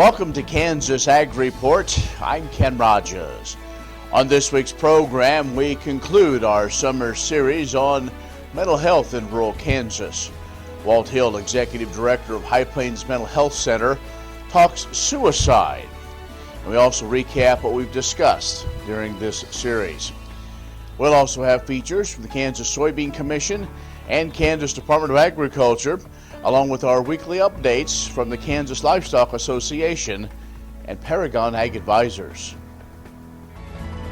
Welcome to Kansas Ag Report. I'm Ken Rogers. On this week's program, we conclude our summer series on mental health in rural Kansas. Walt Hill, Executive Director of High Plains Mental Health Center, talks suicide. And we also recap what we've discussed during this series. We'll also have features from the Kansas Soybean Commission and Kansas Department of Agriculture, along with our weekly updates from the Kansas Livestock Association and Paragon AG Advisors.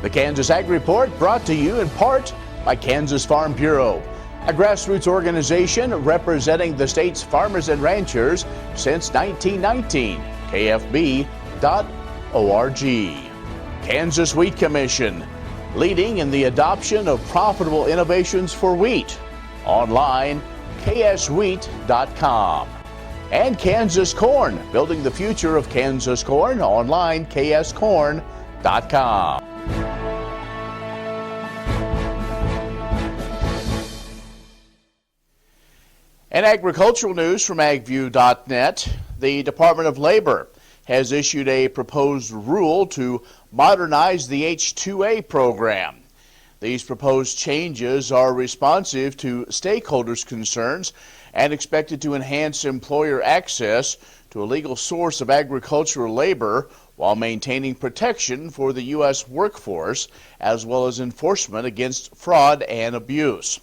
The Kansas Ag Report brought to you in part by Kansas Farm Bureau, a grassroots organization representing the state's farmers and ranchers since 1919, kfb.org. Kansas Wheat Commission, leading in the adoption of profitable innovations for wheat. Online, kswheat.com. And Kansas Corn, building the future of Kansas corn. Online, kscorn.com. And agricultural news from agview.net. The Department of Labor has issued a proposed rule to modernize the H-2A program. These proposed changes are responsive to stakeholders' concerns and expected to enhance employer access to a legal source of agricultural labor while maintaining protection for the U.S. workforce as well as enforcement against fraud and abuse.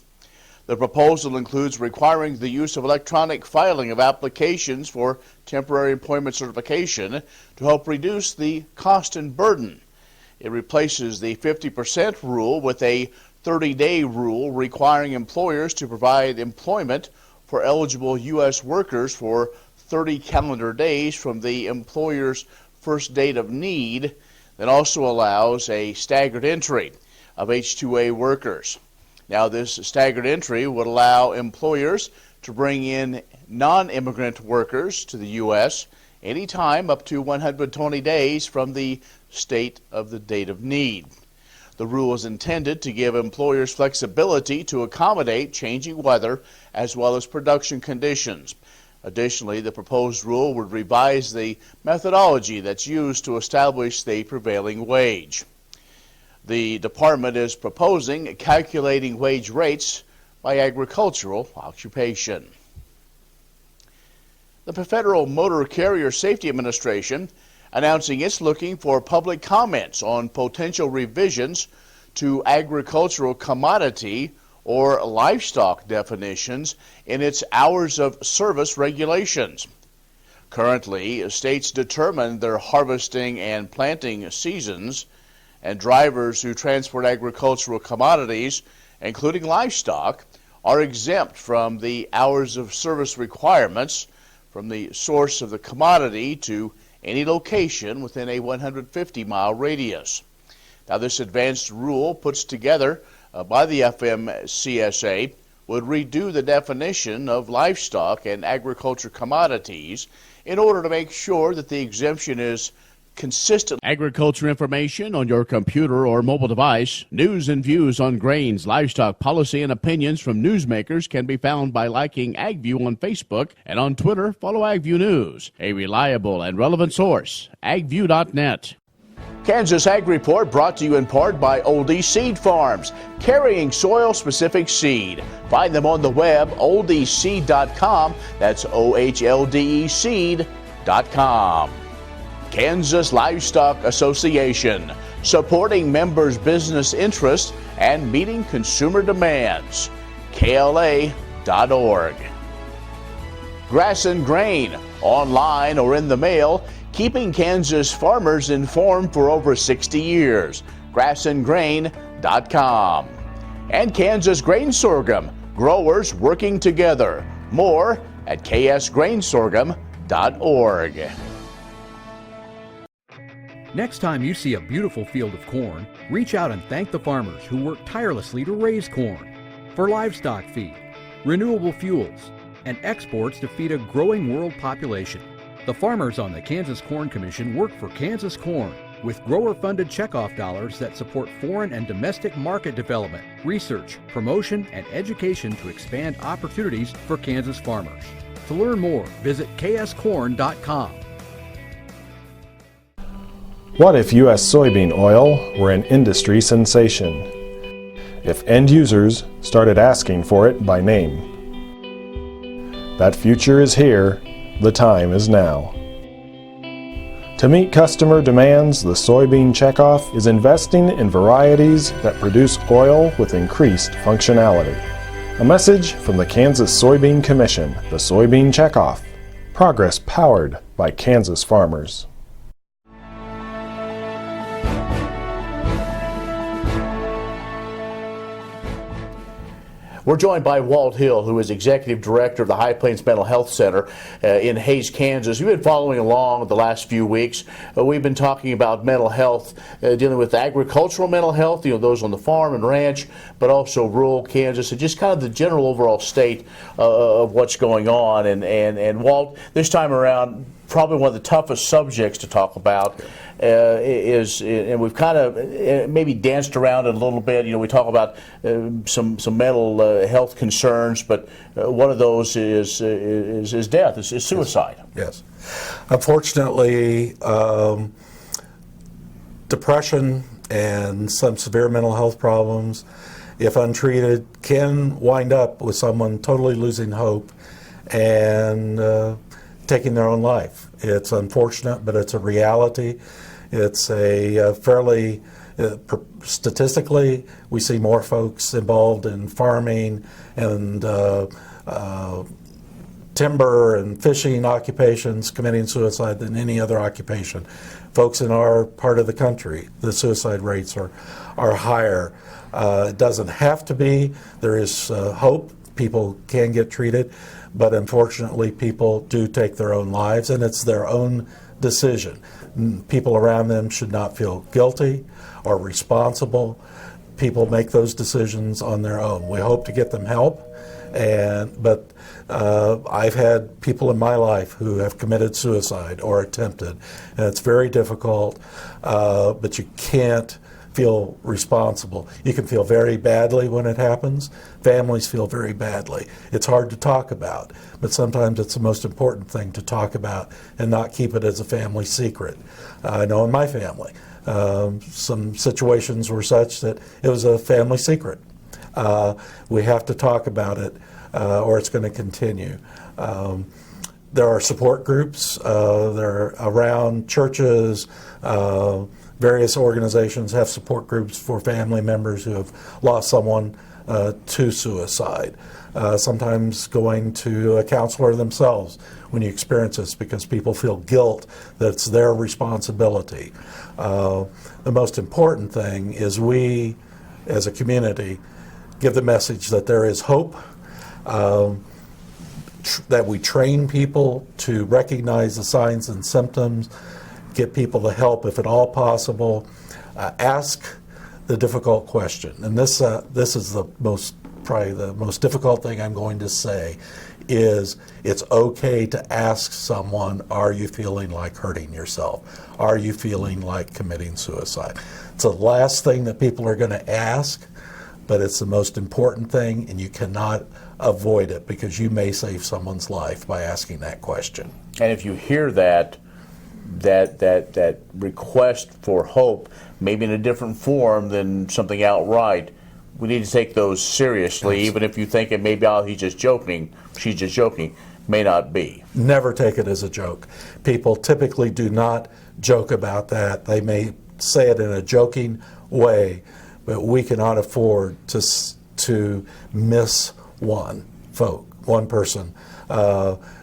The proposal includes requiring the use of electronic filing of applications for temporary employment certification to help reduce the cost and burden. It replaces the 50% rule with a 30-day rule requiring employers to provide employment for eligible U.S. workers for 30 calendar days from the employer's first date of need, that also allows a staggered entry of H-2A workers. Now, this staggered entry would allow employers to bring in non-immigrant workers to the U.S. anytime up to 120 days from the state of the date of need. The rule is intended to give employers flexibility to accommodate changing weather as well as production conditions. Additionally, the proposed rule would revise the methodology that's used to establish the prevailing wage. The department is proposing calculating wage rates by agricultural occupation. The Federal Motor Carrier Safety Administration announcing it's looking for public comments on potential revisions to agricultural commodity or livestock definitions in its hours of service regulations. Currently, states determine their harvesting and planting seasons, and drivers who transport agricultural commodities, including livestock, are exempt from the hours of service requirements from the source of the commodity to any location within a 150-mile radius. Now, this advanced rule puts together by the FMCSA would redo the definition of livestock and agriculture commodities in order to make sure that the exemption is consistent. Agriculture information on your computer or mobile device. News and views on grains, livestock, policy, and opinions from newsmakers can be found by liking AgView on Facebook, and on Twitter, follow AgView News. A reliable and relevant source, agview.net. Kansas Ag Report brought to you in part by Oldie Seed Farms, carrying soil-specific seed. Find them on the web, oldeseed.com. That's OHLDE seed.com. Kansas Livestock Association, supporting members' business interests and meeting consumer demands. KLA.org. Grass and Grain, online or in the mail, keeping Kansas farmers informed for over 60 years. Grassandgrain.com. And Kansas Grain Sorghum, growers working together. More at ksgrainsorghum.org. Next time you see a beautiful field of corn, reach out and thank the farmers who work tirelessly to raise corn for livestock feed, renewable fuels, and exports to feed a growing world population. The farmers on the Kansas Corn Commission work for Kansas Corn with grower-funded checkoff dollars that support foreign and domestic market development, research, promotion, and education to expand opportunities for Kansas farmers. To learn more, visit kscorn.com. What if U.S. soybean oil were an industry sensation? If end users started asking for it by name? That future is here. The time is now. To meet customer demands, the Soybean Checkoff is investing in varieties that produce oil with increased functionality. A message from the Kansas Soybean Commission, the Soybean Checkoff. Progress powered by Kansas farmers. We're joined by Walt Hill, who is Executive Director of the High Plains Mental Health Center in Hays, Kansas. We've been following along the last few weeks. We've been talking about mental health, dealing with agricultural mental health, those on the farm and ranch, but also rural Kansas, and just kind of the general overall state of what's going on. And Walt, this time around, probably one of the toughest subjects to talk about is, and we've kind of maybe danced around it a little bit. We talk about some mental health concerns, but one of those is death, is suicide. Yes. Unfortunately, depression and some severe mental health problems, if untreated, can wind up with someone totally losing hope and taking their own life. It's unfortunate, but it's a reality. It's a fairly, statistically, we see more folks involved in farming and timber and fishing occupations committing suicide than any other occupation. Folks in our part of the country, the suicide rates are higher. It doesn't have to be. There is hope. People can get treated, but unfortunately people do take their own lives, and it's their own decision. People around them should not feel guilty or responsible. People make those decisions on their own. We hope to get them help, but I've had people in my life who have committed suicide or attempted, and it's very difficult, but you can't feel responsible. You can feel very badly when it happens. Families feel very badly. It's hard to talk about, but sometimes it's the most important thing to talk about and not keep it as a family secret. I know in my family, some situations were such that it was a family secret. We have to talk about it or it's going to continue. There are support groups. They're around churches. Various organizations have support groups for family members who have lost someone to suicide. Sometimes going to a counselor themselves when you experience this, because people feel guilt that it's their responsibility. The most important thing is we, as a community, give the message that there is hope, that we train people to recognize the signs and symptoms, get people the help if at all possible, ask the difficult question. And this is probably the most difficult thing I'm going to say, is it's okay to ask someone, are you feeling like hurting yourself? Are you feeling like committing suicide? It's the last thing that people are going to ask, but it's the most important thing, and you cannot avoid it because you may save someone's life by asking that question. And if you hear that request for hope, maybe in a different form than something outright, we need to take those seriously, even if you think it may be, he's just joking, she's just joking. May not be. Never take it as a joke. People typically do not joke about that. They may say it in a joking way, but we cannot afford to miss one person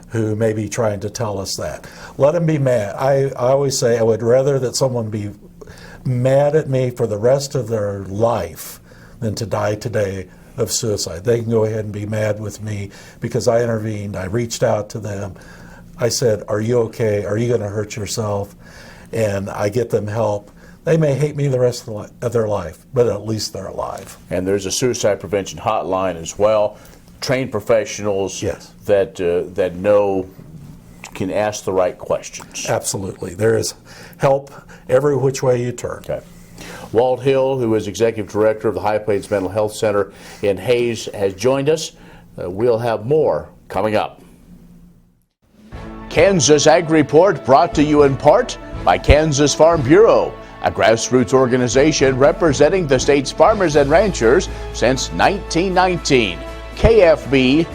who may be trying to tell us that. Let them be mad. I always say I would rather that someone be mad at me for the rest of their life than to die today of suicide. They can go ahead and be mad with me because I intervened. I reached out to them. I said, are you okay? Are you going to hurt yourself? And I get them help. They may hate me the rest of their life, but at least they're alive. And there's a suicide prevention hotline as well. Trained professionals, yes, that know, can ask the right questions. Absolutely. There is help every which way you turn. Okay. Walt Hill, who is Executive Director of the High Plains Mental Health Center in Hays, has joined us. We'll have more coming up. Kansas Ag Report brought to you in part by Kansas Farm Bureau, a grassroots organization representing the state's farmers and ranchers since 1919. KFB.org.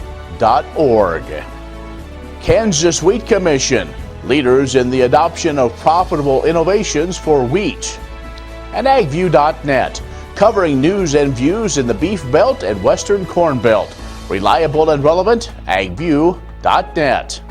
Kansas Wheat Commission, leaders in the adoption of profitable innovations for wheat. And AgView.net, covering news and views in the Beef Belt and Western Corn Belt. Reliable and relevant, AgView.net.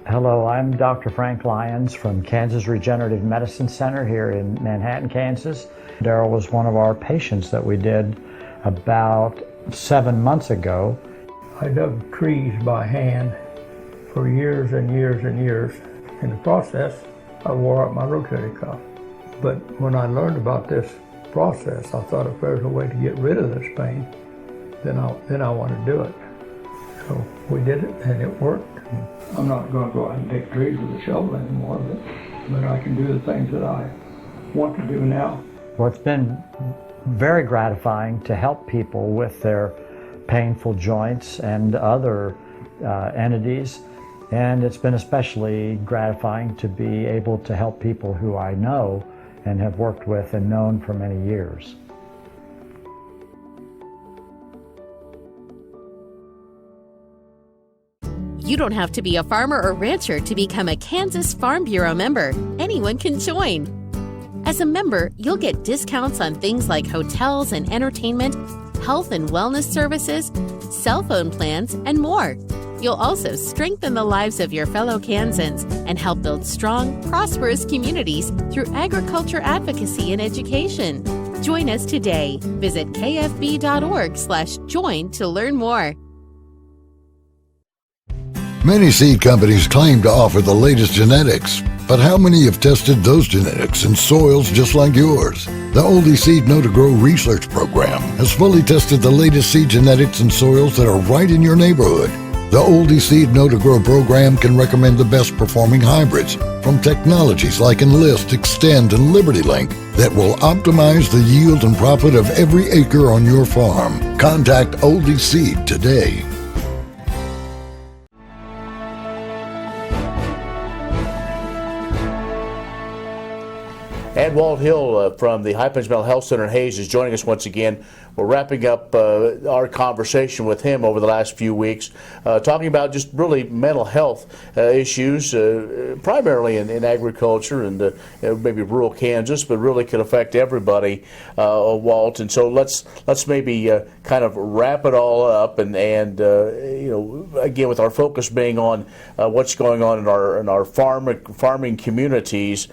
Hello, I'm Dr. Frank Lyons from Kansas Regenerative Medicine Center here in Manhattan, Kansas. Daryl was one of our patients that we did about 7 months ago. I dug trees by hand for years and years and years. In the process, I wore out my rotator cuff. But when I learned about this process, I thought if there's a way to get rid of this pain, then I want to do it. So we did it, and it worked. I'm not going to go out and take trees with a shovel anymore, but I can do the things that I want to do now. Well, it's been very gratifying to help people with their painful joints and other entities, and it's been especially gratifying to be able to help people who I know and have worked with and known for many years. You don't have to be a farmer or rancher to become a Kansas Farm Bureau member. Anyone can join. As a member, you'll get discounts on things like hotels and entertainment, health and wellness services, cell phone plans, and more. You'll also strengthen the lives of your fellow Kansans and help build strong, prosperous communities through agriculture advocacy and education. Join us today. Visit kfb.org/join to learn more. Many seed companies claim to offer the latest genetics, but how many have tested those genetics in soils just like yours? The Oldie Seed Know to Grow research program has fully tested the latest seed genetics in soils that are right in your neighborhood. The Oldie Seed Know to Grow program can recommend the best performing hybrids from technologies like Enlist, Extend, and Liberty Link that will optimize the yield and profit of every acre on your farm. Contact Oldie Seed today. And Walt Hill from the High Plains Mental Health Center in Hayes is joining us once again. We're wrapping up our conversation with him over the last few weeks, talking about just really mental health issues, primarily in agriculture and maybe rural Kansas, but really could affect everybody, Walt. And so let's maybe kind of wrap it all up, and again with our focus being on what's going on in our farming communities.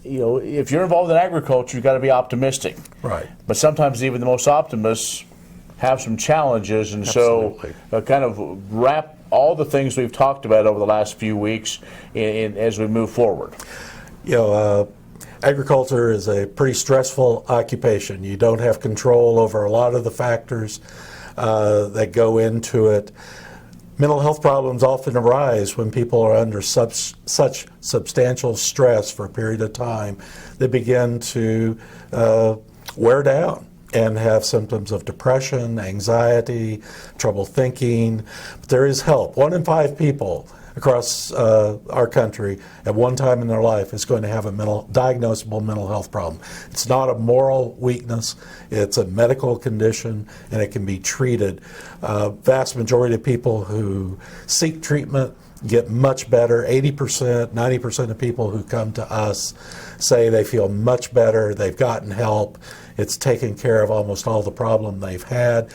If you're involved in agriculture, you've got to be optimistic. Right. But sometimes even the most optimists have some challenges, and Absolutely. so kind of wrap all the things we've talked about over the last few weeks in as we move forward. Agriculture is a pretty stressful occupation. You don't have control over a lot of the factors that go into it. Mental health problems often arise when people are under such substantial stress for a period of time. They begin to wear down and have symptoms of depression, anxiety, trouble thinking. But there is help. 1 in 5 people across our country at one time in their life is going to have a diagnosable mental health problem. It's not a moral weakness, it's a medical condition, and it can be treated. Vast majority of people who seek treatment get much better. 80%, 90% of people who come to us say they feel much better, they've gotten help, it's taken care of almost all the problem they've had.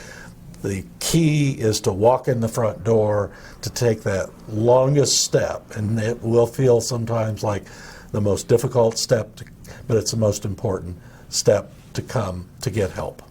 The key is to walk in the front door, to take that longest step, and it will feel sometimes like the most difficult step, but it's the most important step to come to get help.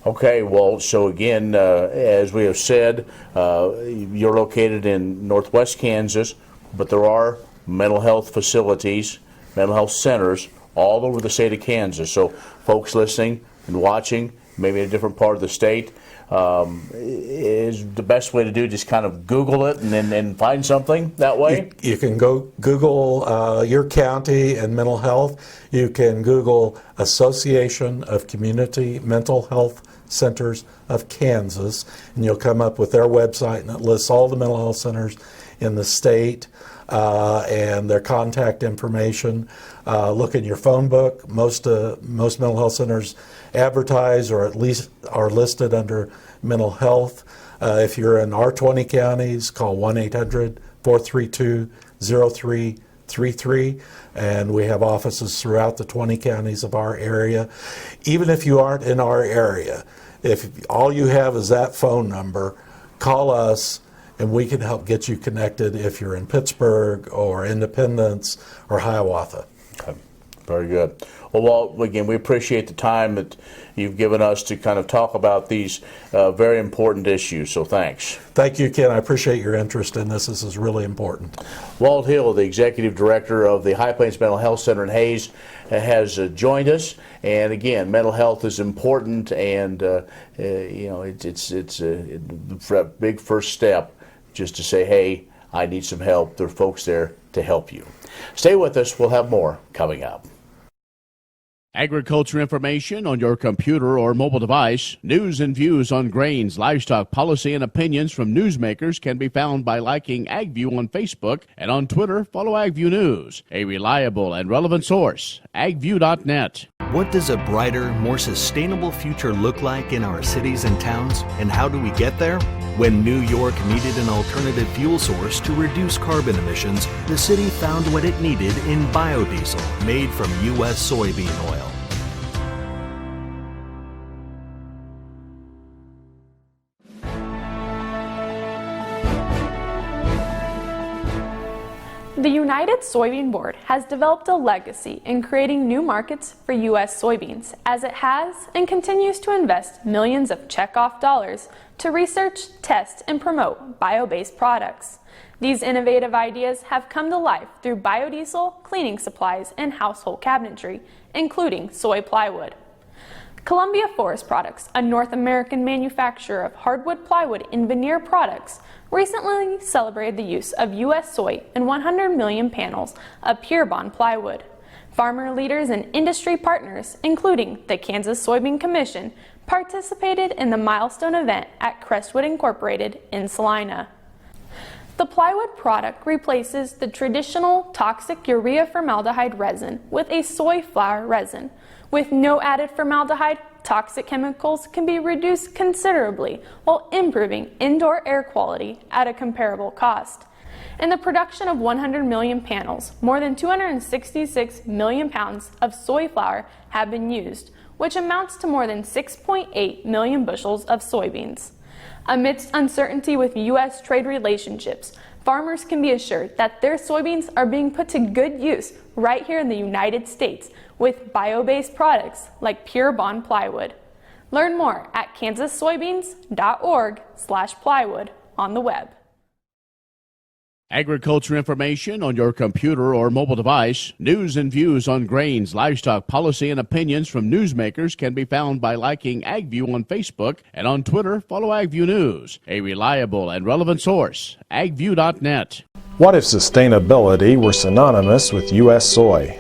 Okay, well, so again, as we have said, you're located in northwest Kansas, but there are mental health facilities, mental health centers all over the state of Kansas. So folks listening and watching, maybe in a different part of the state, is the best way to do just kind of Google it and then find something that way? You can go Google your county and mental health. You can Google Association of Community Mental Health Centers of Kansas, and you'll come up with their website, and it lists all the mental health centers in the state and their contact information. Look in your phone book. Most mental health centers advertise or at least are listed under mental health. If you're in our 20 counties, call 1-800-432-0333, and we have offices throughout the 20 counties of our area. Even if you aren't in our area, if all you have is that phone number, call us and we can help get you connected if you're in Pittsburgh or Independence or Hiawatha. Okay. Very good. Well, Walt, again, we appreciate the time that you've given us to kind of talk about these very important issues, so thanks. Thank you, Ken. I appreciate your interest in this. This is really important. Walt Hill, the Executive Director of the High Plains Mental Health Center in Hays, has joined us. And again, mental health is important, and it's a big first step just to say, hey, I need some help. There are folks there to help you. Stay with us. We'll have more coming up. Agriculture information on your computer or mobile device. News and views on grains, livestock, policy, and opinions from newsmakers can be found by liking AgView on Facebook, and on Twitter, follow AgView News, a reliable and relevant source, agview.net. What does a brighter, more sustainable future look like in our cities and towns, and how do we get there? When New York needed an alternative fuel source to reduce carbon emissions, the city found what it needed in biodiesel made from U.S. soybean oil. The United Soybean Board has developed a legacy in creating new markets for U.S. soybeans, as it has and continues to invest millions of checkoff dollars to research, test, and promote bio-based products. These innovative ideas have come to life through biodiesel, cleaning supplies, and household cabinetry, including soy plywood. Columbia Forest Products, a North American manufacturer of hardwood plywood and veneer products, recently celebrated the use of U.S. soy in 100 million panels of Pure Bond plywood. Farmer leaders and industry partners, including the Kansas Soybean Commission, participated in the milestone event at Crestwood Incorporated in Salina. The plywood product replaces the traditional toxic urea formaldehyde resin with a soy flour resin. With no added formaldehyde, toxic chemicals can be reduced considerably while improving indoor air quality at a comparable cost. In the production of 100 million panels, more than 266 million pounds of soy flour have been used, which amounts to more than 6.8 million bushels of soybeans. Amidst uncertainty with U.S. trade relationships, farmers can be assured that their soybeans are being put to good use right here in the United States with bio-based products like Pure Bond plywood. Learn more at kansassoybeans.org/plywood on the web. Agriculture information on your computer or mobile device. News and views on grains, livestock, policy, and opinions from newsmakers can be found by liking AgView on Facebook, and on Twitter, follow AgView News, a reliable and relevant source, agview.net. What if sustainability were synonymous with U.S. soy?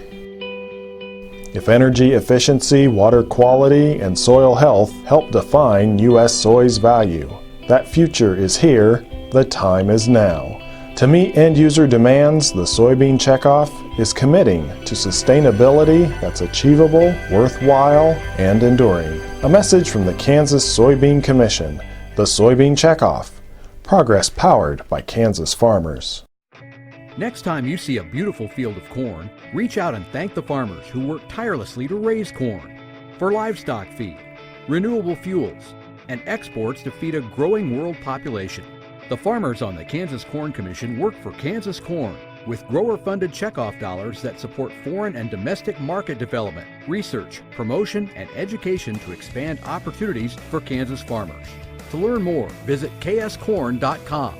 If energy efficiency, water quality, and soil health help define U.S. soy's value, that future is here, the time is now. To meet end-user demands, the Soybean Checkoff is committing to sustainability that's achievable, worthwhile, and enduring. A message from the Kansas Soybean Commission, the Soybean Checkoff, progress powered by Kansas farmers. Next time you see a beautiful field of corn, reach out and thank the farmers who work tirelessly to raise corn for livestock feed, renewable fuels, and exports to feed a growing world population. The farmers on the Kansas Corn Commission work for Kansas Corn with grower-funded checkoff dollars that support foreign and domestic market development, research, promotion, and education to expand opportunities for Kansas farmers. To learn more, visit kscorn.com.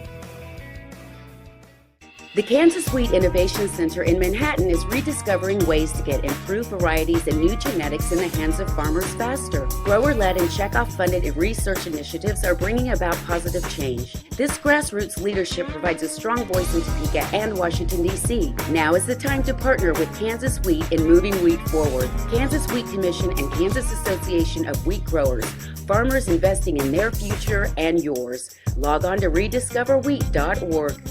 The Kansas Wheat Innovation Center in Manhattan is rediscovering ways to get improved varieties and new genetics in the hands of farmers faster. Grower-led and checkoff-funded research initiatives are bringing about positive change. This grassroots leadership provides a strong voice in Topeka and Washington, D.C. Now is the time to partner with Kansas Wheat in moving wheat forward. Kansas Wheat Commission and Kansas Association of Wheat Growers. Farmers investing in their future and yours. Log on to rediscoverwheat.org.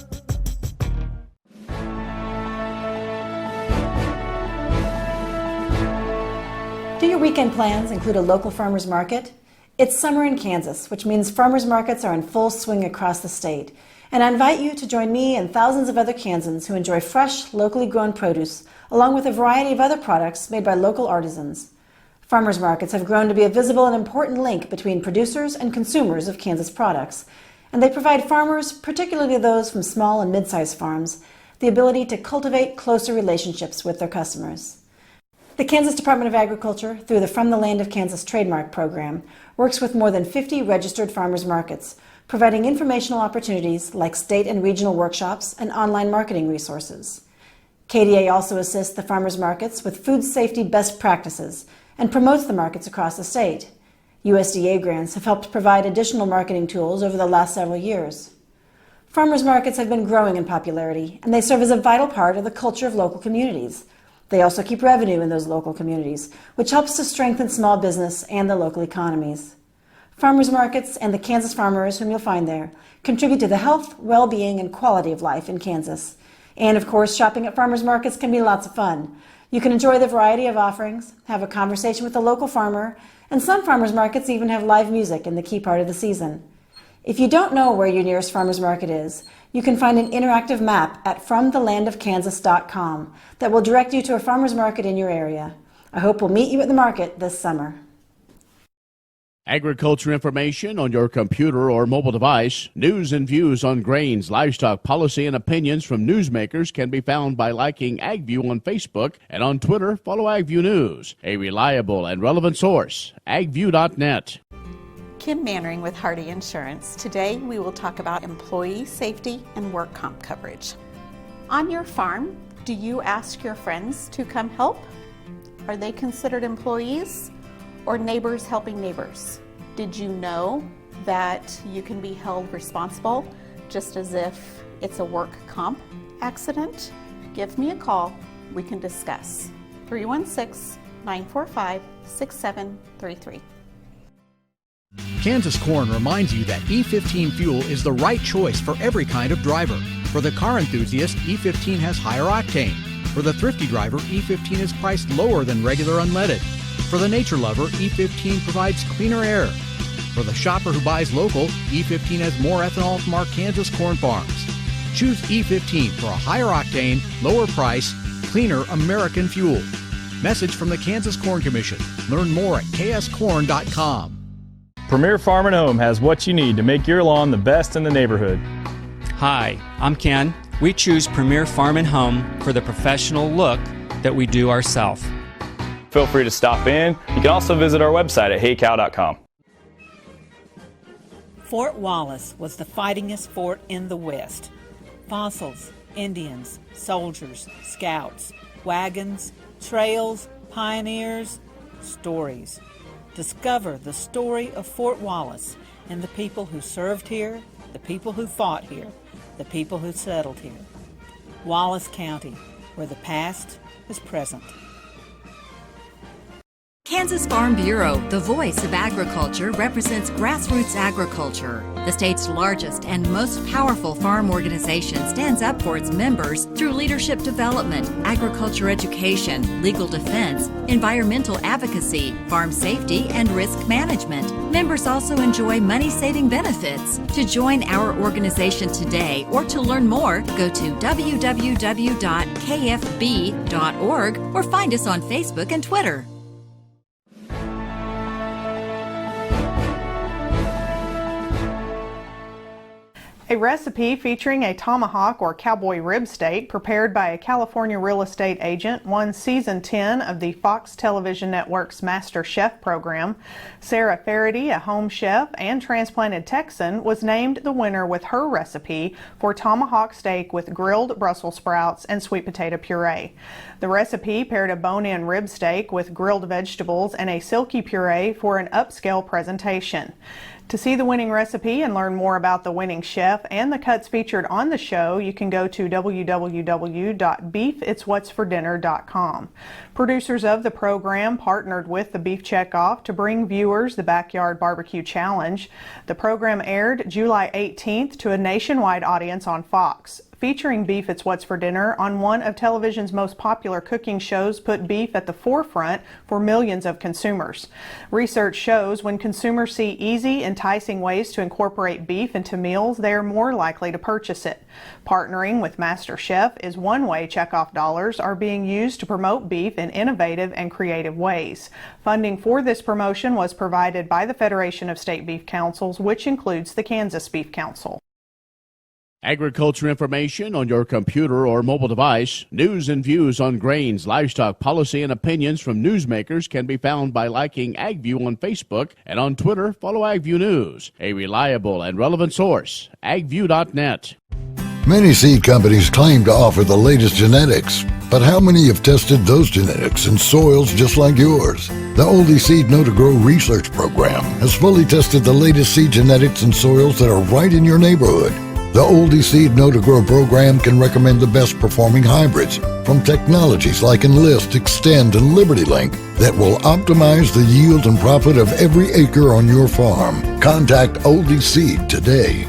Do your weekend plans include a local farmers market? It's summer in Kansas, which means farmers markets are in full swing across the state. And I invite you to join me and thousands of other Kansans who enjoy fresh, locally grown produce, along with a variety of other products made by local artisans. Farmers markets have grown to be a visible and important link between producers and consumers of Kansas products, and they provide farmers, particularly those from small and mid-sized farms, the ability to cultivate closer relationships with their customers. The Kansas Department of Agriculture, through the From the Land of Kansas trademark program, works with more than 50 registered farmers markets, providing informational opportunities like state and regional workshops and online marketing resources. KDA also assists the farmers markets with food safety best practices and promotes the markets across the state. USDA grants have helped provide additional marketing tools over the last several years. Farmers markets have been growing in popularity, and they serve as a vital part of the culture of local communities. They also keep revenue in those local communities, which helps to strengthen small business and the local economies. Farmers markets and the Kansas farmers whom you'll find there contribute to the health, well-being, and quality of life in Kansas. And of course, shopping at farmers markets can be lots of fun. You can enjoy the variety of offerings, have a conversation with the local farmer, and some farmers markets even have live music in the key part of the season. If you don't know where your nearest farmers market is, you can find an interactive map at FromTheLandOfKansas.com that will direct you to a farmers market in your area. I hope we'll meet you at the market this summer. Agriculture information on your computer or mobile device, news and views on grains, livestock policy, and opinions from newsmakers can be found by liking AgView on Facebook, and on Twitter, follow AgView News, a reliable and relevant source, agview.net. Kim Mannering with Hardy Insurance. Today we will talk about employee safety and work comp coverage. On your farm, do you ask your friends to come help? Are they considered employees or neighbors helping neighbors? Did you know that you can be held responsible just as if it's a work comp accident? Give me a call. We can discuss. 316-945-6733. Kansas Corn reminds you that E15 fuel is the right choice for every kind of driver. For the car enthusiast, E15 has higher octane. For the thrifty driver, E15 is priced lower than regular unleaded. For the nature lover, E15 provides cleaner air. For the shopper who buys local, E15 has more ethanol from our Kansas corn farms. Choose E15 for a higher octane, lower price, cleaner American fuel. Message from the Kansas Corn Commission. Learn more at kscorn.com. Premier Farm & Home has what you need to make your lawn the best in the neighborhood. Hi, I'm Ken. We choose Premier Farm & Home for the professional look that we do ourselves. Feel free to stop in. You can also visit our website at heycow.com. Fort Wallace was the fightingest fort in the West. Fossils, Indians, soldiers, scouts, wagons, trails, pioneers, stories. Discover the story of Fort Wallace and the people who served here, the people who fought here, the people who settled here. Wallace County, where the past is present. Kansas Farm Bureau, the voice of agriculture, represents grassroots agriculture. The state's largest and most powerful farm organization stands up for its members through leadership development, agriculture education, legal defense, environmental advocacy, farm safety, and risk management. Members also enjoy money-saving benefits. To join our organization today or to learn more, go to www.kfb.org or find us on Facebook and Twitter. A recipe featuring a tomahawk or cowboy rib steak prepared by a California real estate agent won Season 10 of the Fox Television Network's Master Chef program. Sarah Faraday, a home chef and transplanted Texan, was named the winner with her recipe for tomahawk steak with grilled Brussels sprouts and sweet potato puree. The recipe paired a bone-in rib steak with grilled vegetables and a silky puree for an upscale presentation. To see the winning recipe and learn more about the winning chef and the cuts featured on the show, you can go to www.beefitswhatsfordinner.com. Producers of the program partnered with the Beef Checkoff to bring viewers the Backyard Barbecue Challenge. The program aired July 18th to a nationwide audience on Fox. Featuring Beef It's What's for Dinner on one of television's most popular cooking shows put beef at the forefront for millions of consumers. Research shows when consumers see easy, enticing ways to incorporate beef into meals, they are more likely to purchase it. Partnering with Master Chef is one way checkoff dollars are being used to promote beef in innovative and creative ways. Funding for this promotion was provided by the Federation of State Beef Councils, which includes the Kansas Beef Council. Agriculture information on your computer or mobile device. News and views on grains, livestock, policy, and opinions from newsmakers can be found by liking AgView on Facebook, and on Twitter, follow AgView News, a reliable and relevant source, agview.net. Many seed companies claim to offer the latest genetics, but how many have tested those genetics in soils just like yours? The Oldie Seed Know to Grow research program has fully tested the latest seed genetics in soils that are right in your neighborhood. The Oldie Seed Know to Grow program can recommend the best performing hybrids from technologies like Enlist, Extend, and LibertyLink that will optimize the yield and profit of every acre on your farm. Contact Oldie Seed today.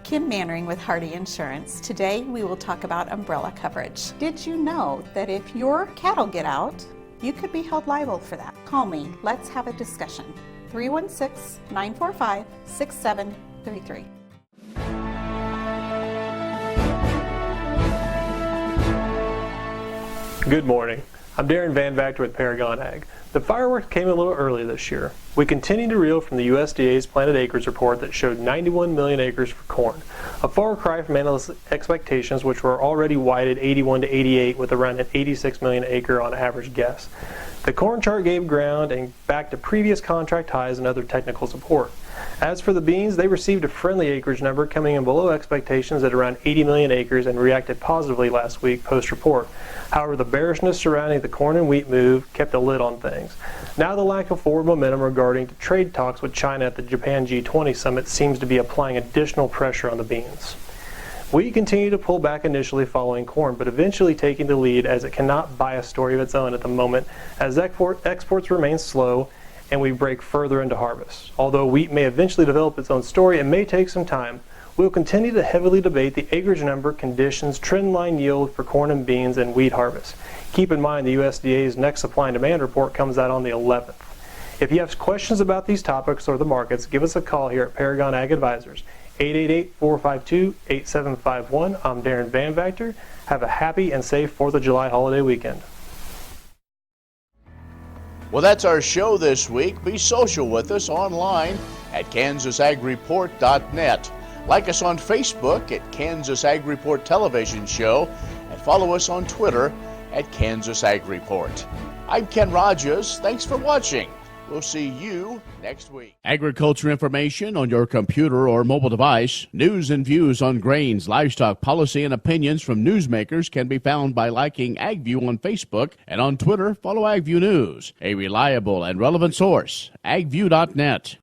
Kim Mannering with Hardy Insurance. Today we will talk about umbrella coverage. Did you know that if your cattle get out, you could be held liable for that? Call me. Let's have a discussion. 316-945-6733. Good morning. I'm Darren Van Vactor with Paragon AG. The fireworks came a little early this year. We continue to reel from the USDA's planted acres report that showed 91 million acres for corn, a far cry from analyst expectations, which were already wide at 81 to 88 with around an 86 million acre on average guess. The corn chart gave ground and back to previous contract highs and other technical support. As for the beans, they received a friendly acreage number coming in below expectations at around 80 million acres and reacted positively last week post-report. However, the bearishness surrounding the corn and wheat move kept a lid on things. Now the lack of forward momentum regarding the trade talks with China at the Japan G20 summit seems to be applying additional pressure on the beans. Wheat continued to pull back initially following corn, but eventually taking the lead as it cannot buy a story of its own at the moment as exports remain slow and we break further into harvest. Although wheat may eventually develop its own story, it may take some time. We will continue to heavily debate the acreage number, conditions, trend line yield for corn and beans and wheat harvest. Keep in mind the USDA's next supply and demand report comes out on the 11th. If you have questions about these topics or the markets, give us a call here at Paragon Ag Advisors, 888-452-8751. I'm Darren Van Vactor. Have a happy and safe 4th of July holiday weekend. Well, that's our show this week. Be social with us online at KansasAgReport.net. Like us on Facebook at Kansas Ag Report Television Show and follow us on Twitter at Kansas Ag Report. I'm Ken Rogers. Thanks for watching. We'll see you next week. Agriculture information on your computer or mobile device. News and views on grains, livestock, policy, and opinions from newsmakers can be found by liking AgView on Facebook, and on Twitter, follow AgView News, a reliable and relevant source, agview.net.